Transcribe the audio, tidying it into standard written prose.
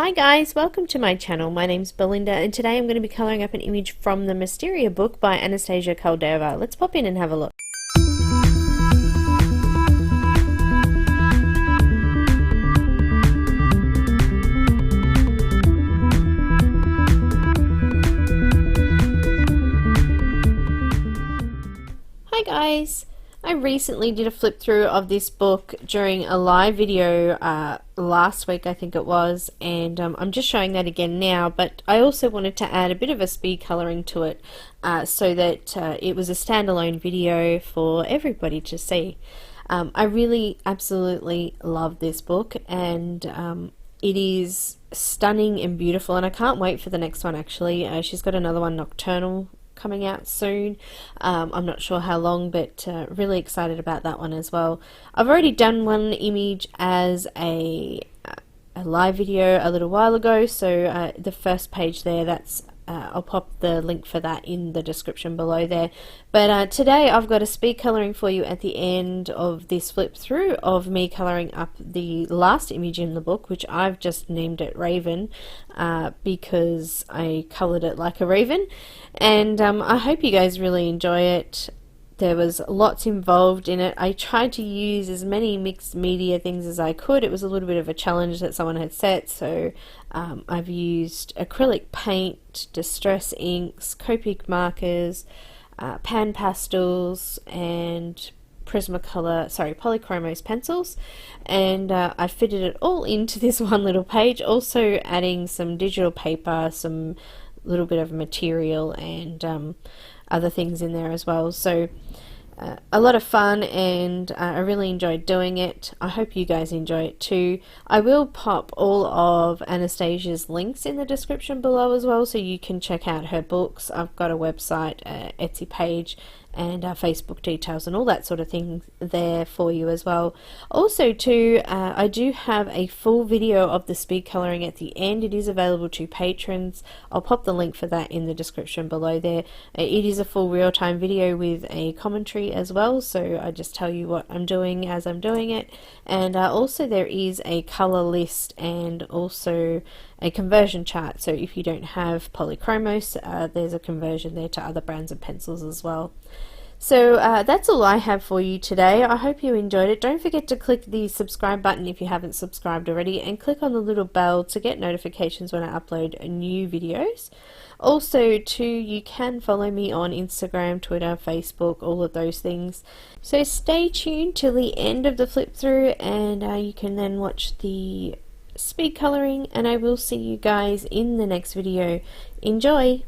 Hi guys, welcome to my channel. My name's Belinda and today I'm going to be colouring up an image from the Mysteria book by Anastasia Caldera. Let's pop in and have a look. Hi guys! I recently did a flip through of this book during a live video last week, I think it was, and I'm just showing that again now, but I also wanted to add a bit of a speed colouring to it so that it was a standalone video for everybody to see. I really absolutely love this book, and it is stunning and beautiful, and I can't wait for the next one actually. She's got another one, Nocturnal, coming out soon. I'm not sure how long, but really excited about that one as well. I've already done one image as a live video a little while ago, so the first page there, that's I'll pop the link for that in the description below there. But today I've got a speed colouring for you at the end of this flip through of me colouring up the last image in the book, which I've just named it Raven because I coloured it like a raven, and I hope you guys really enjoy it. There was lots involved in it. I tried to use as many mixed media things as I could. It was a little bit of a challenge that someone had set, so I've used acrylic paint, distress inks, Copic markers, pan pastels, and Polychromos pencils, and I fitted it all into this one little page, also adding some digital paper, some little bit of material, and other things in there as well. So a lot of fun, and I really enjoyed doing it. I hope you guys enjoy it too. I will pop all of Anastasia's links in the description below as well, so you can check out her books. I've got a website, Etsy page, and Facebook details and all that sort of thing there for you as well. Also too, I do have a full video of the speed colouring at the end. It is available to patrons. I'll pop the link for that in the description below there. It is a full real-time video with a commentary as well, so I just tell you what I'm doing as I'm doing it. And also there is a colour list and also a conversion chart, so if you don't have Polychromos, there's a conversion there to other brands of pencils as well. So that's all I have for you today. I hope you enjoyed it. Don't forget to click the subscribe button if you haven't subscribed already, and click on the little bell to get notifications when I upload new videos. Also too, you can follow me on Instagram, Twitter, Facebook, all of those things. So stay tuned till the end of the flip through, and you can then watch the speed colouring, and I will see you guys in the next video. Enjoy!